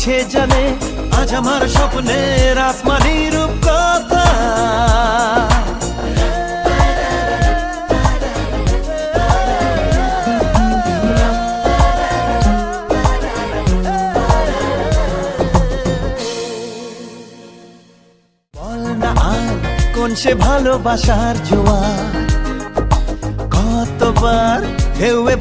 সে জানে আজ আমার স্বপ্নের আসমানি রূপ কথা। বল না আর কোন সে ভালোবাসার জোয়ার, কতবার ঢেউয়ে